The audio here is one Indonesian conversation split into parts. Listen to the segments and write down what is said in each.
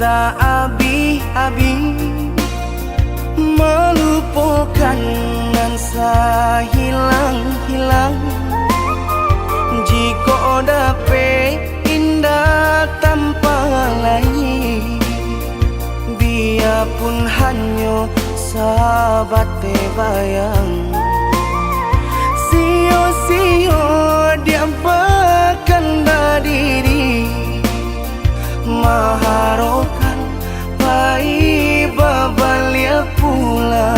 abi-abi melupakan nan sa hilang-hilang. Jika dapat indah tanpa lain, biarpun hanya sahabat bayang. Sio-sio dia bahkan diri maharokan pai babalia pula.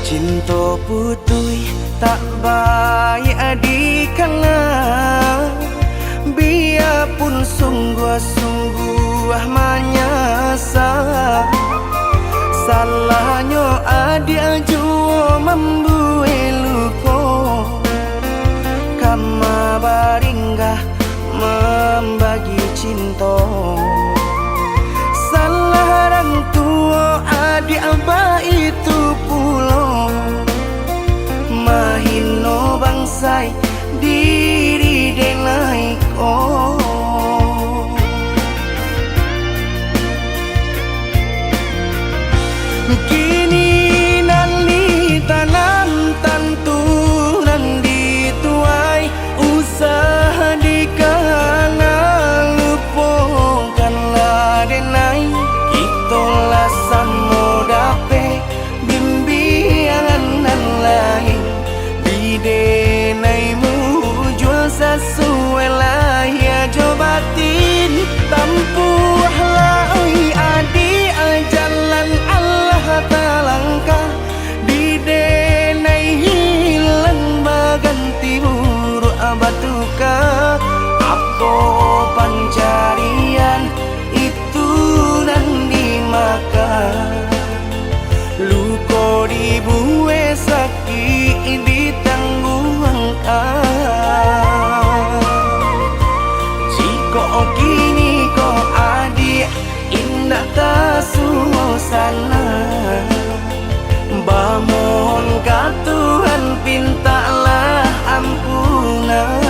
Cinta putui tak baik adikana, biarpun sungguh-sungguh menyasa. Salahnya adik jua membuat luka, kama baringgah membagi cinta. Salah orang tua adik abah itu pulau, mahino bangsai diri denai ko. Kini nali tanam tantu nan dituai, usaha dikana lupakanlah denai. Itolah samo dape bimbingan nan lain, bidenaimu jual sesuai lah ya jobatin. Tampuhlah oi adi jalan Allah talangkah, bidenai hilang baganti buruk abatuka. Apa pencarian itu dan dimakan, luka dibuat sakit ditanggung angkat. Jika kini kau adik indah tak suasana, bamohon ka Tuhan pintalah ampunan.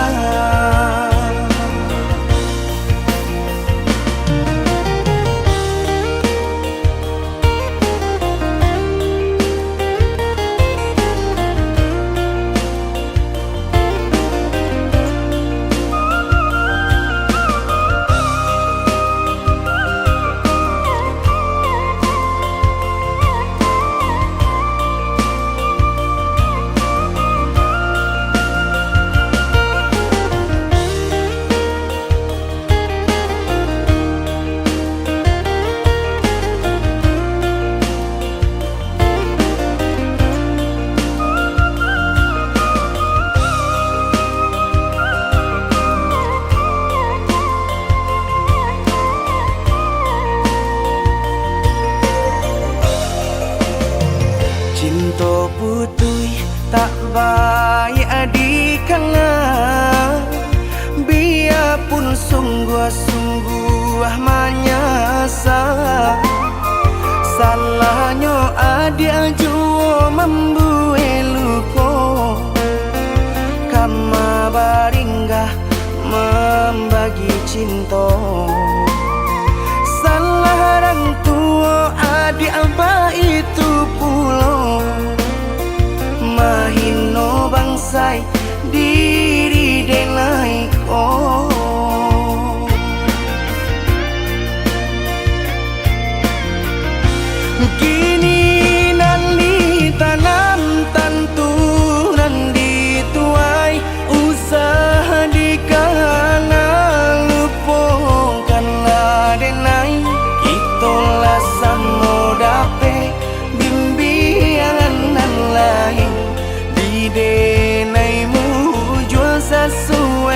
Cinta putui tak baik adikana, biarpun sungguh-sungguh menyasa. Salahnya adik jua membuat luka, kama baringgah membagi cinta. Salah orang tua adik abah itu pulau, mahino bangsai diri denai ko. Kini nali tanam tantu nan dituai, usaha dikana lupakanlah denai. Itolah samo dape bimbingan nan lain, bidenaimu jual sesuai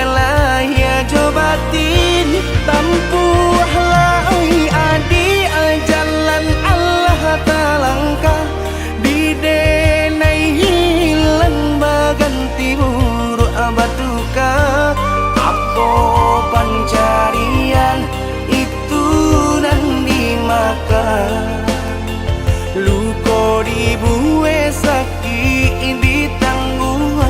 bue sakit ditanggung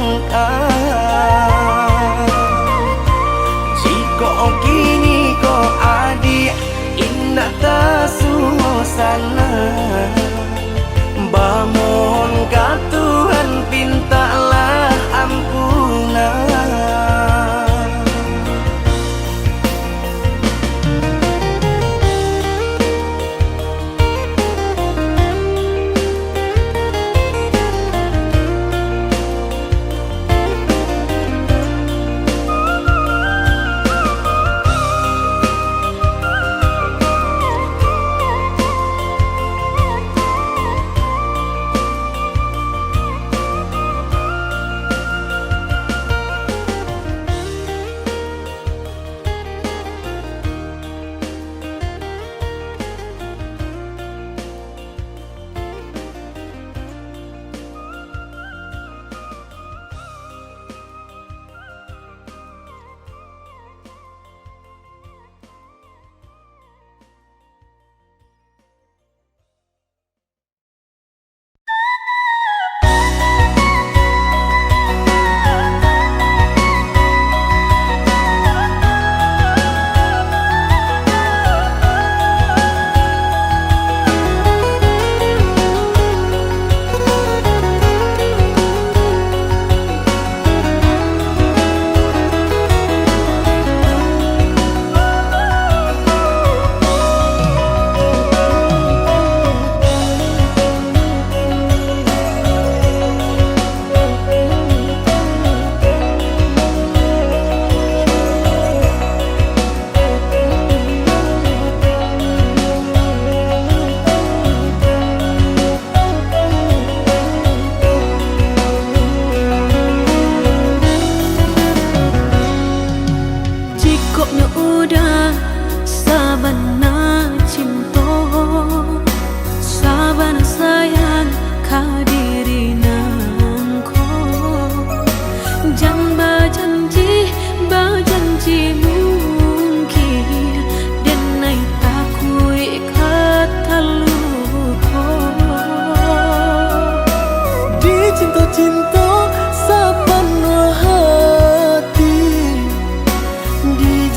jika kini ko adik indah tak suasana bangun ka Tuhan pintalah ampunan.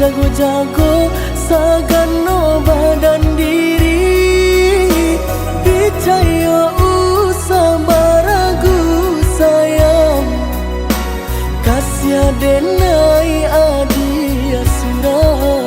Jago-jago sagano badan diri Dicaya usah baragu sayang Kasih denai adia surah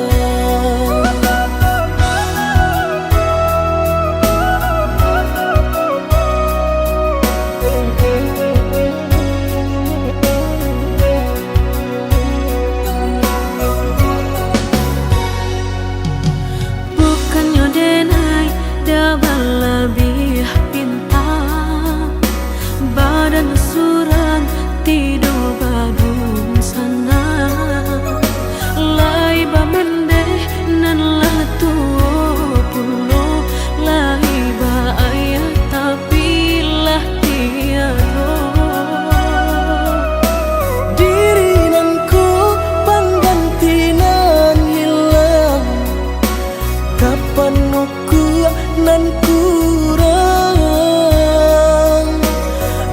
nan kurang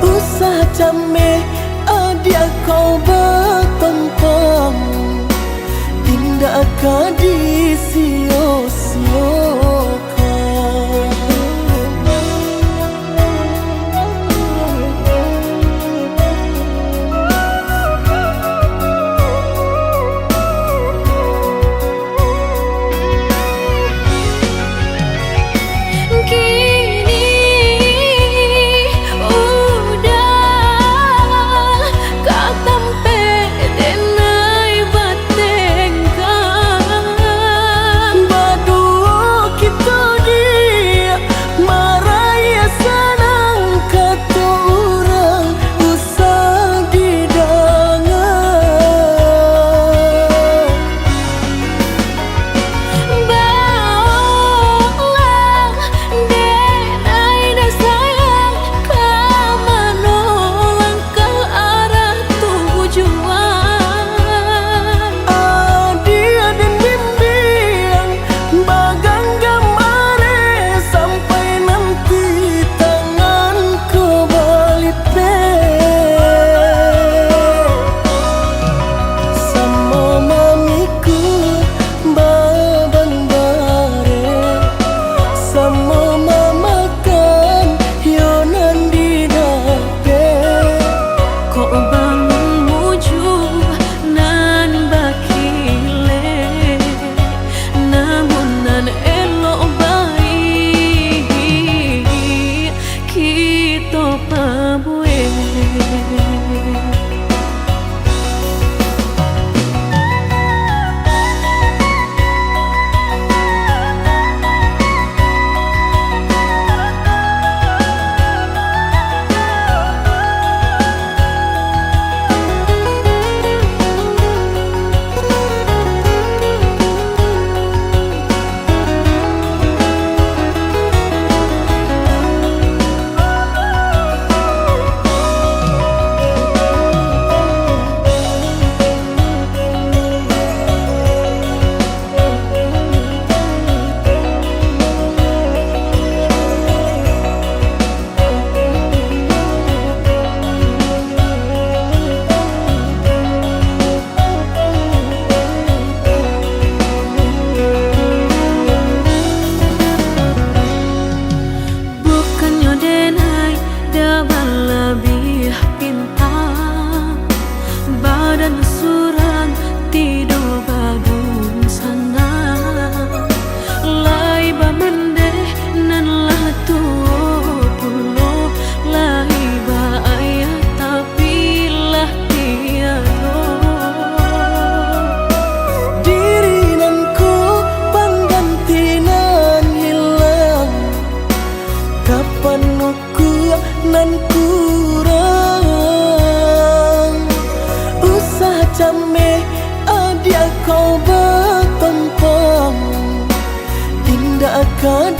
usah jame adia kau bertempang indah kadi sio-siokan pabue. Badan surang tidur badung sana, lai bamendeh nan lah tuo pulo, lai ba ayah tapi lah tiado. Diri nan ku pangganti nan hilang, kapan aku nan kurang. Usah jame adia kau bertempang, indah akan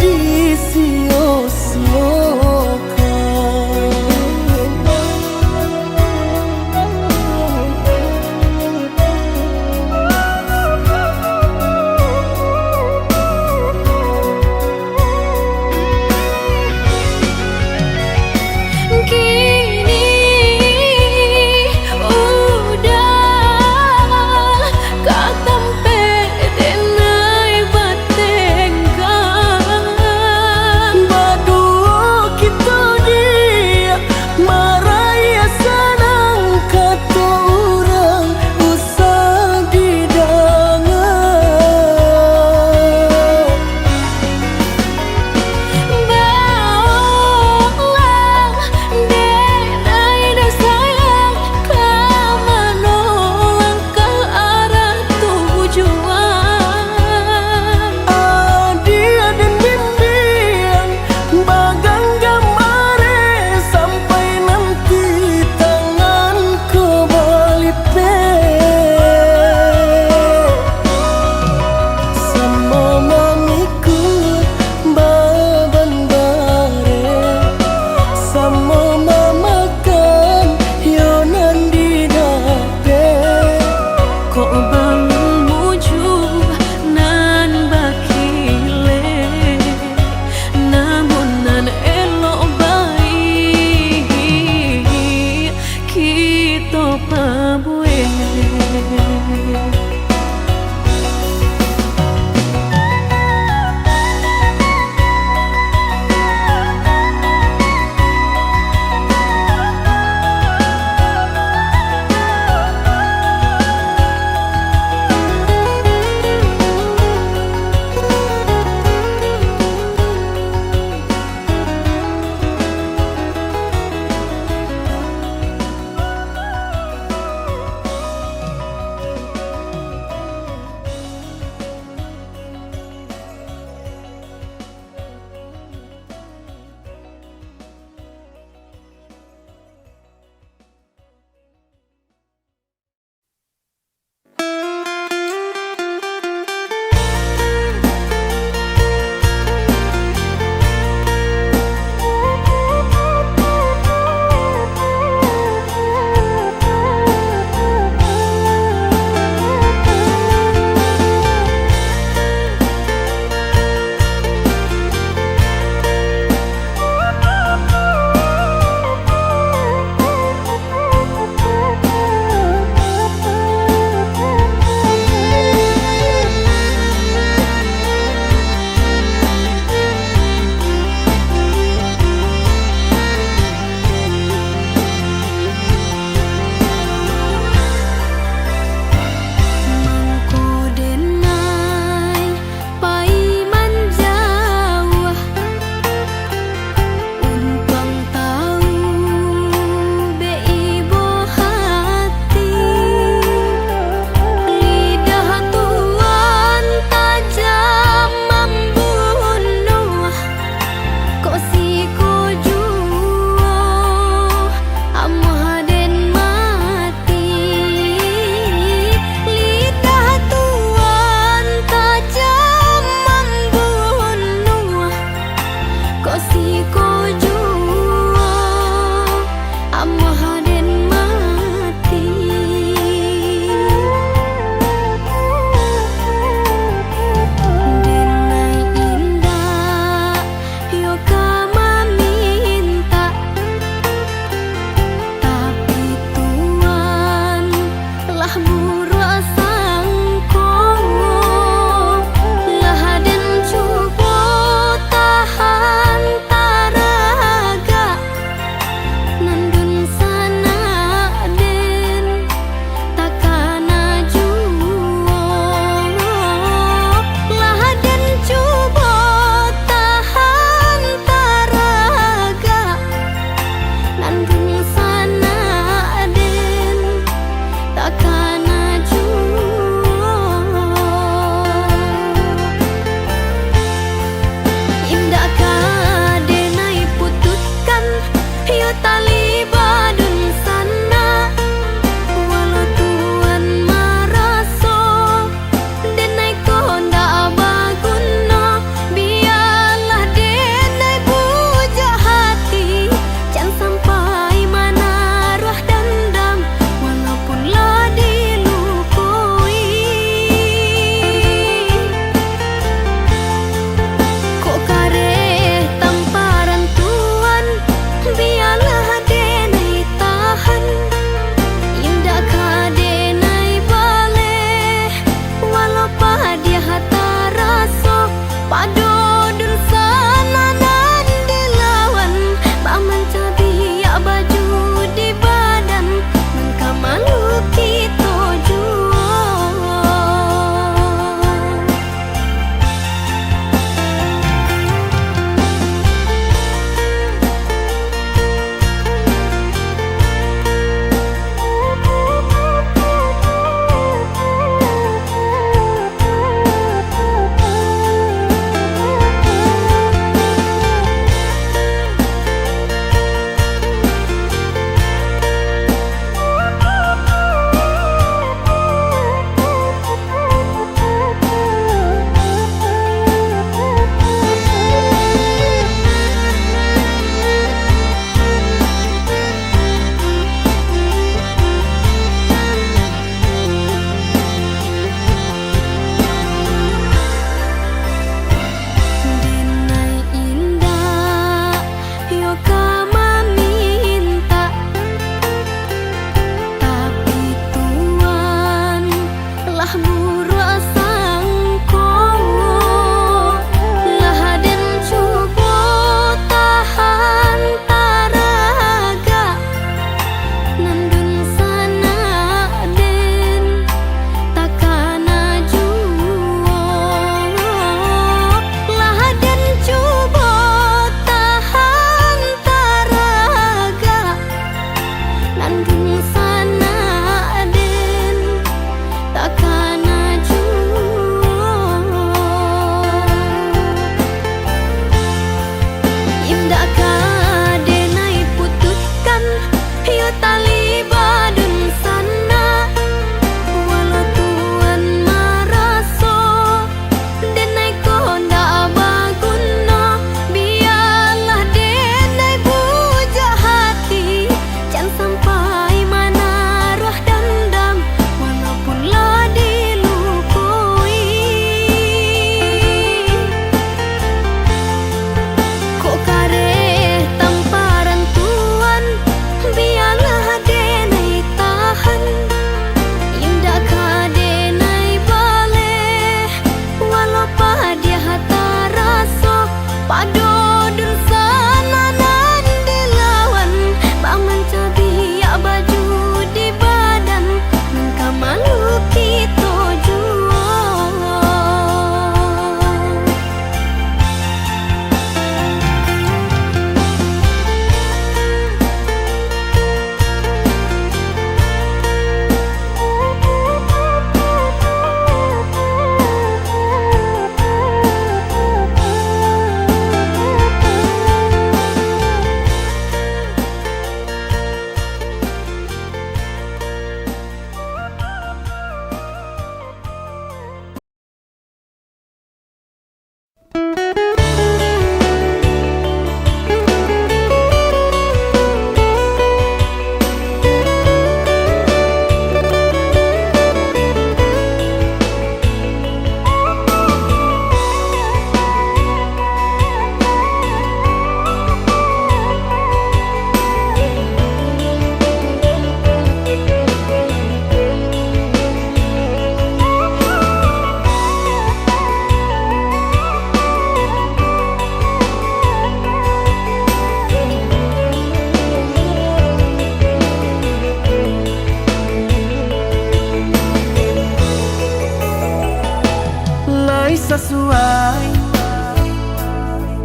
tuai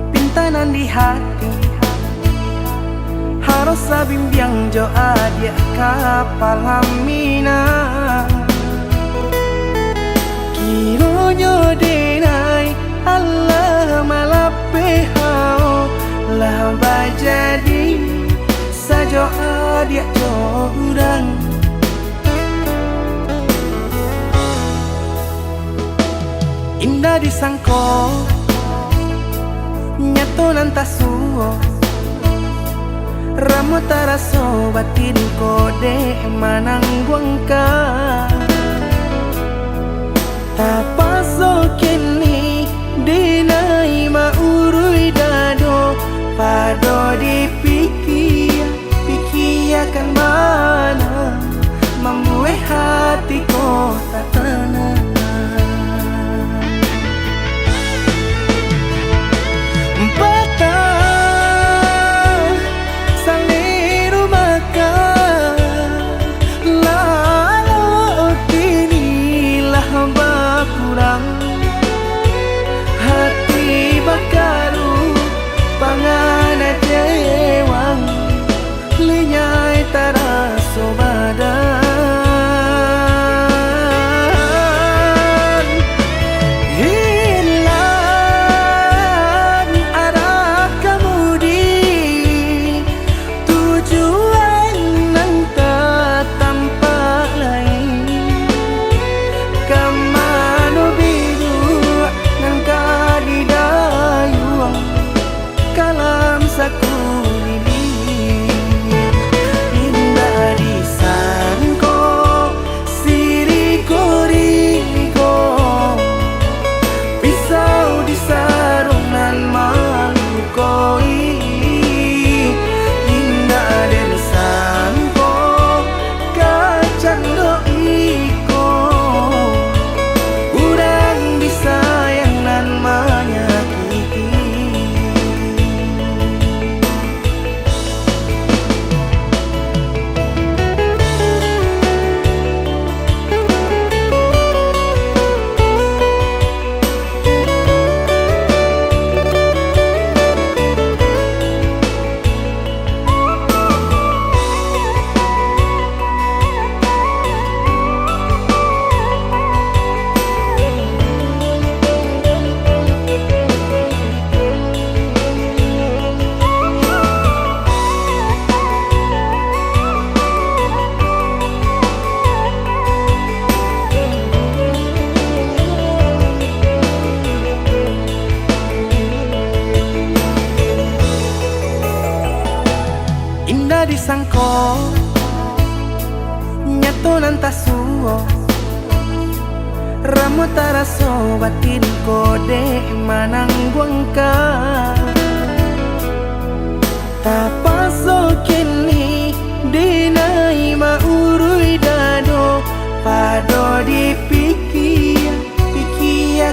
pintanan di hati harus sabimbiang jo adia kapal hamina kironyo denai Allah malape hao lah bajadi sajo adia jo urang indah disangko nyato nantasuo Ramo taraso batin kode manang guangka tapaso kini dinai maurui dado pado dipikir kan mana membuat hatiku tak tenang hati bakaru pangana jewang linyai taraso badan hilang arah kemudi tujuan nang tak tampak lain kamano biru nang kadidayuang kalam sakulili indah disangko siriko-riko pisau di sarungan malukoi indah disangko kacang doiko urang disayang nan menyakiti indah disangko nyato nantasuo ramo taraso batin kode manang guangka tapaso kini dinai maurui dado pado dipikir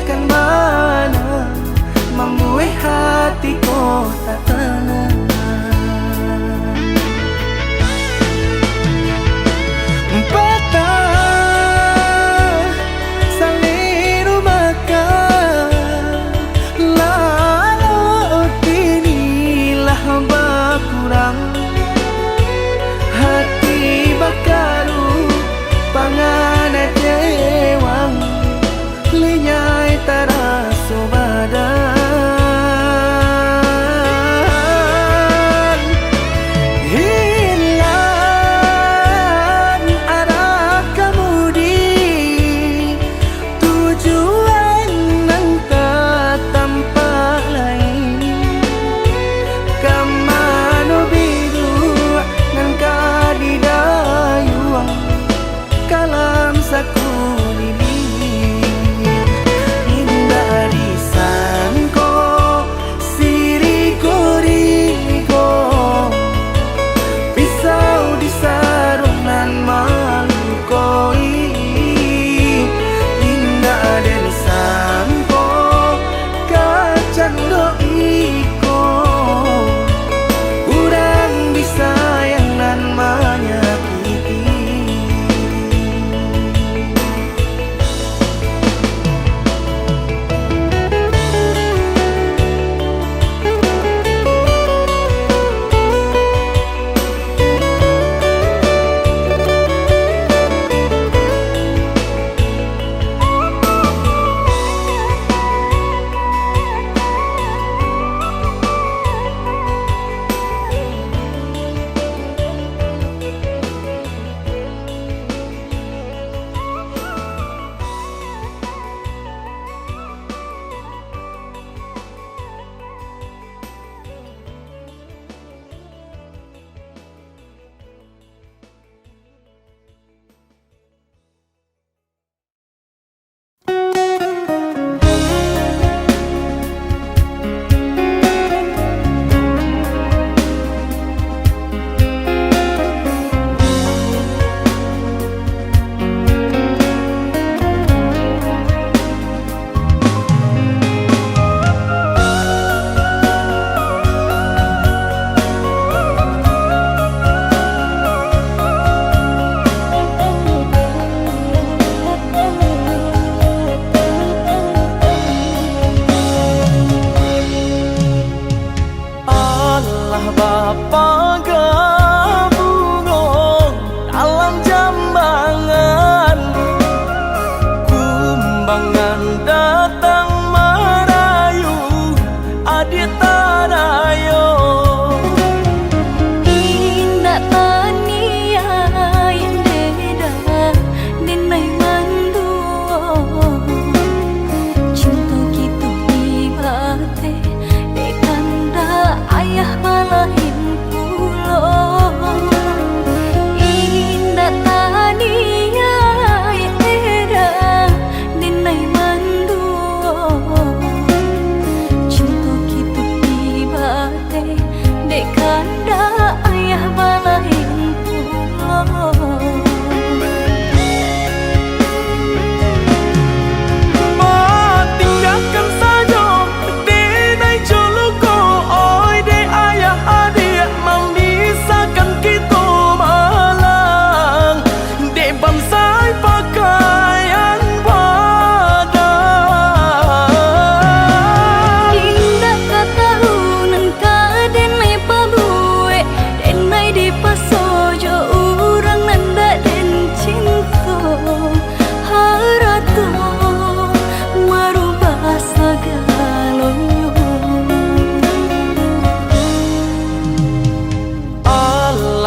kan mana membuat hatiku tak tenang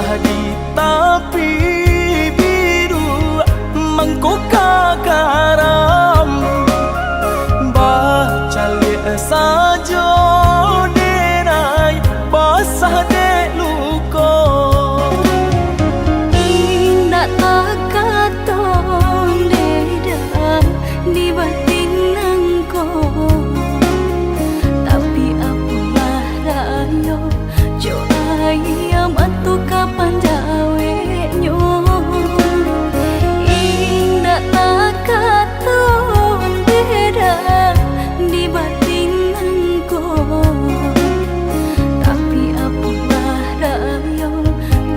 di tepi biru mangkok garam baca lihat saja denai basah dek luko indah tak katon deda di batin nangko tapi apalah rayo jo ayam atu kapan jawe nyo indah tak katon deda di batin nangko tapi apalah rayo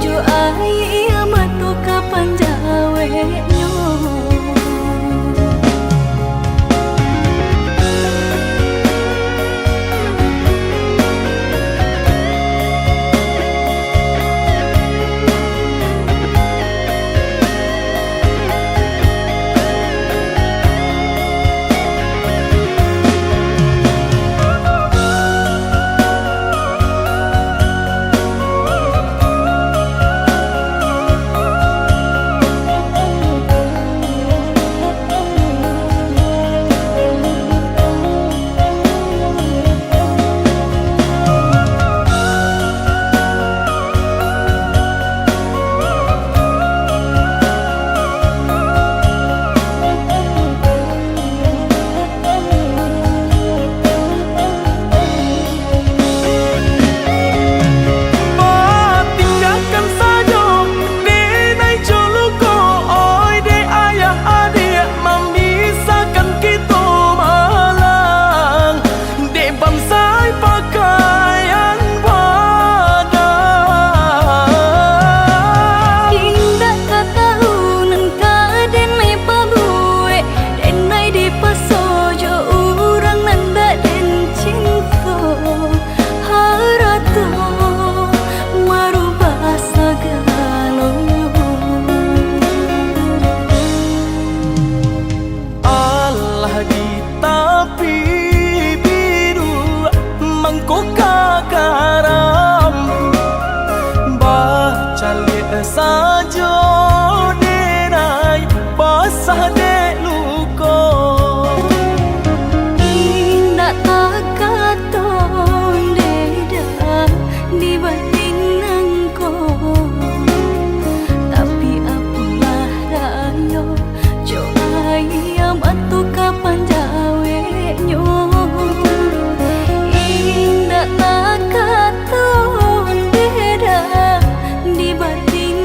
jo ayam atu kapan jawe nyo. Saja denai basah dek luko Indah tak katon deda di batin nangko tapi apalah rayo jo ayam atu kapan jawe nyo indah tak katon deda di batin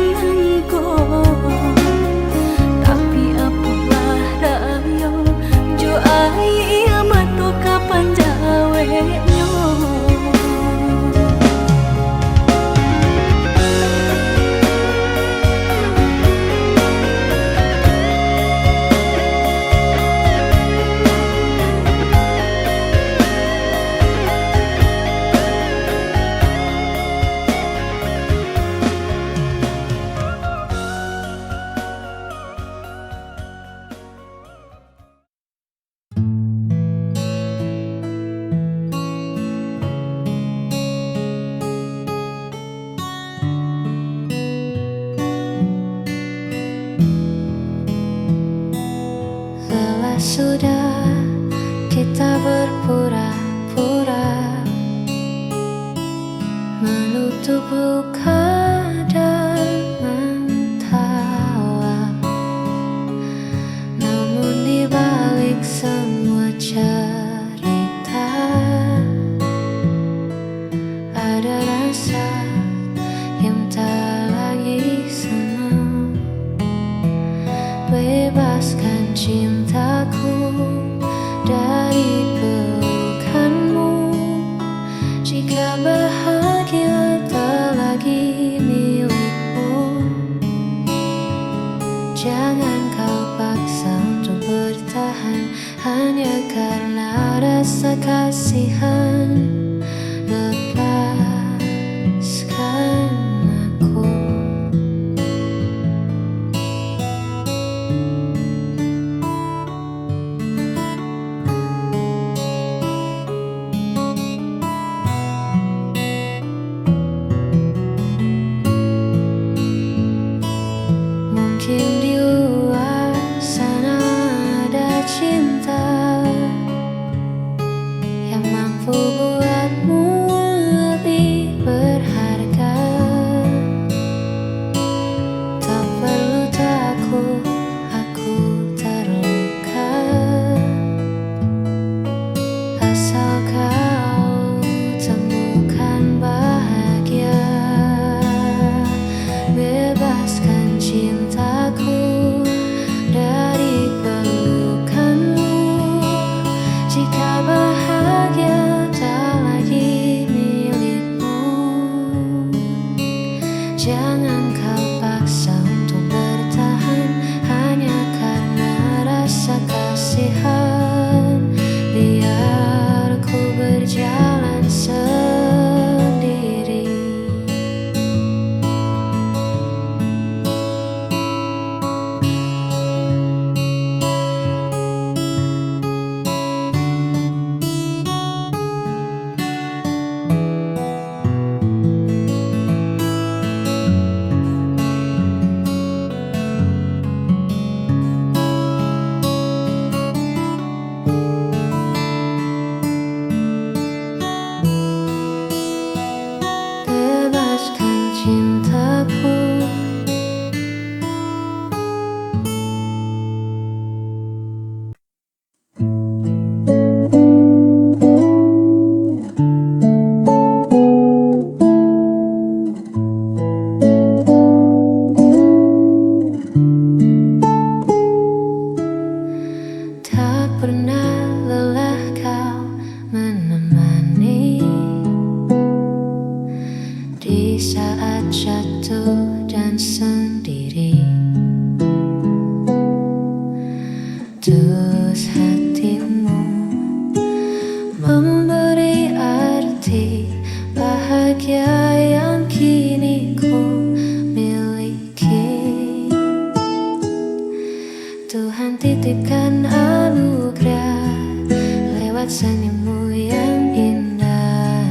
tapi apalah rayo jo ayam atu kapan jawe nyo. Lelah sudah kita berpura-pura menutup luka dan mentawa, namun di balik semua cerita ada rasa yang tak lagi sama. Bebaskan cintaku dari pelukanmu. Jika bahagia tak lagi milikmu, jangan kau paksa untuk bertahan hanya karena rasa kasihan. Lepaskan aku. Jangan kau paksa untuk bertahan hanya karena rasa kasihan. Biar ku berjalan sendiri. Bebaskan cintaku. Tak pernah lelah kau menemani di saat jatuh dan sendiri. Terus hatimu memberi arti bahagia yang kini ku miliki. Tuhan titipkan anugerah lewat senyummu yang indah.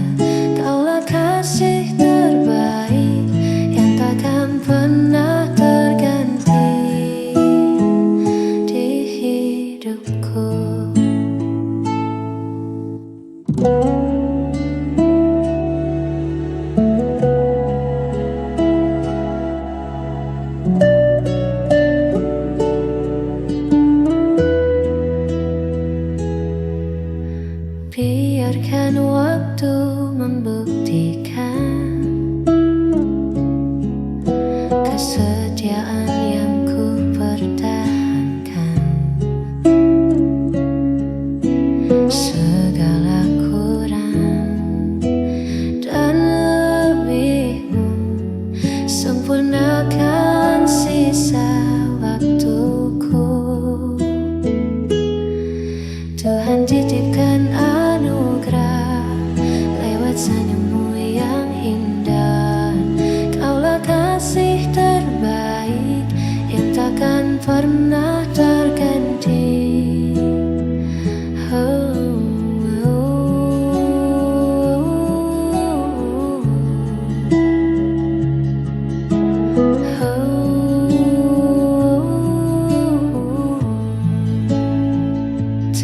Kaulah kasih terbaik yang takkan pernah terganti di hidupku. Biarkan waktu membuktikan kesetiaan yang ku pertahankan. Segala kurang dan lebihmu sempurnakan sisa waktuku. Tuhan titipkan anugerah lewat senyummu yang indah. Kaulah kasih terbaik yang takkan pernah terganti.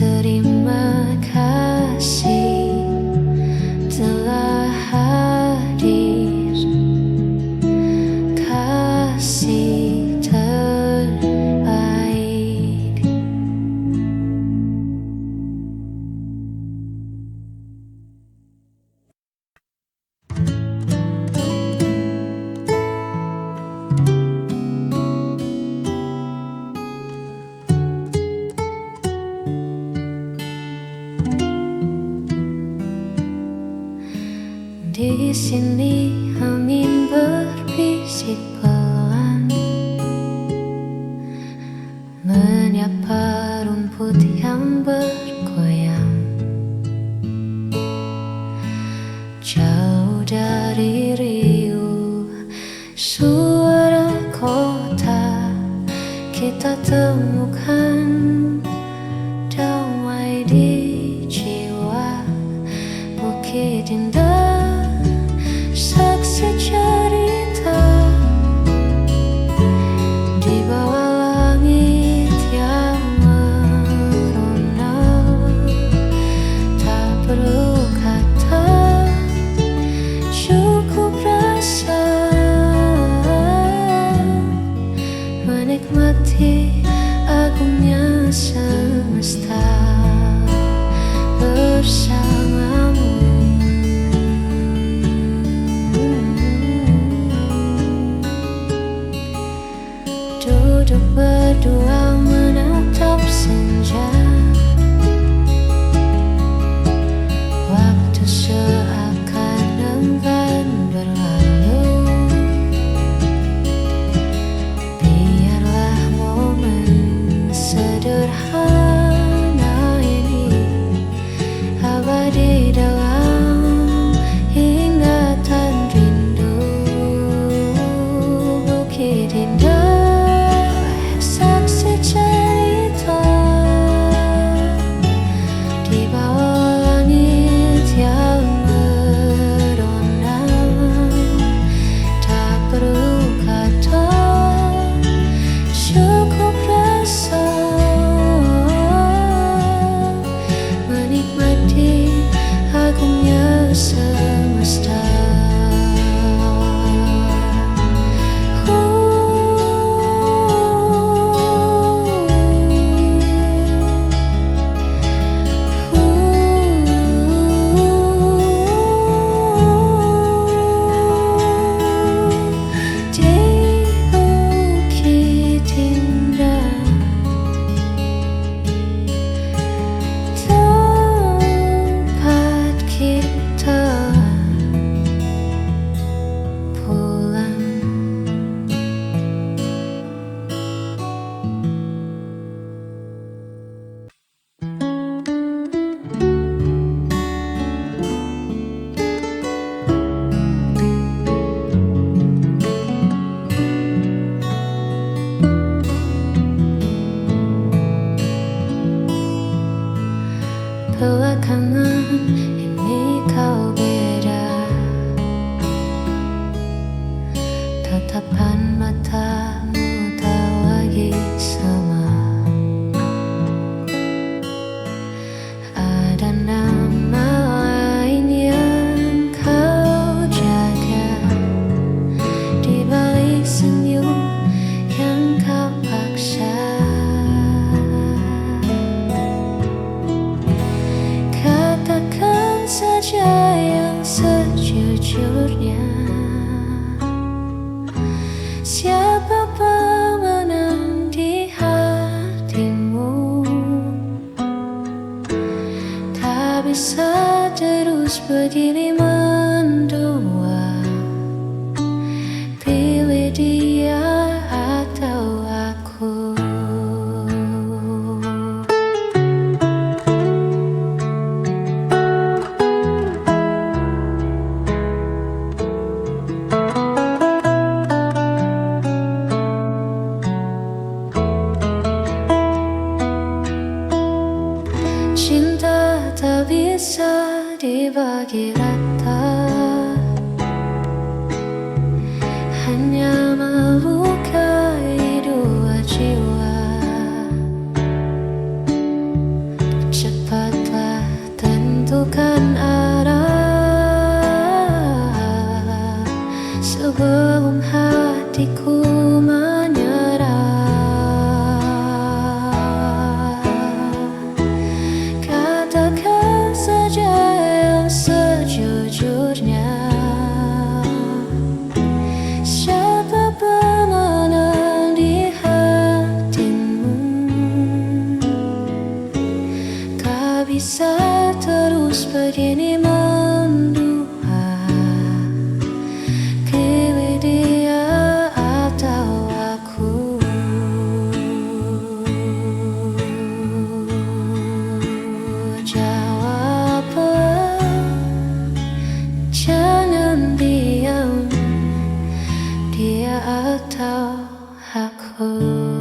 Terima kasih telah hadir, kasih terbaik. Di sini angin berbisik pelan, menyapa rumput yang bergoyang. Jauh dari riuh suara kota, kita temukan damai di jiwa. Bukit indah saksi cerita di bawah langit yang merona. Tak perlu kata, cukup rasa menikmati agungnya semesta bersamamu. Duduk berdua menatap senja, waktu seakan enggan berlalu. Belakangan ini kau beda, tatapan matamu tak lagi sama. Ada nama lain yang kau jaga di balik senyum yang kau paksa. Katakan saja yang sejujurnya, siapa pemenang di hatimu? Tak bisa terus begini mendua, pilih dia atau aku. Cinta tak bisa dibagi rata, hanya melukai dua jiwa. Cepatlah tentukan arah sebelum hatiku menyerah. Katakan saja yang sejujurnya, siapa pemenang di hatimu? Tak bisa terus begini mendua, pilih dia atau aku. Jawablah, jangan diam, dia atau aku.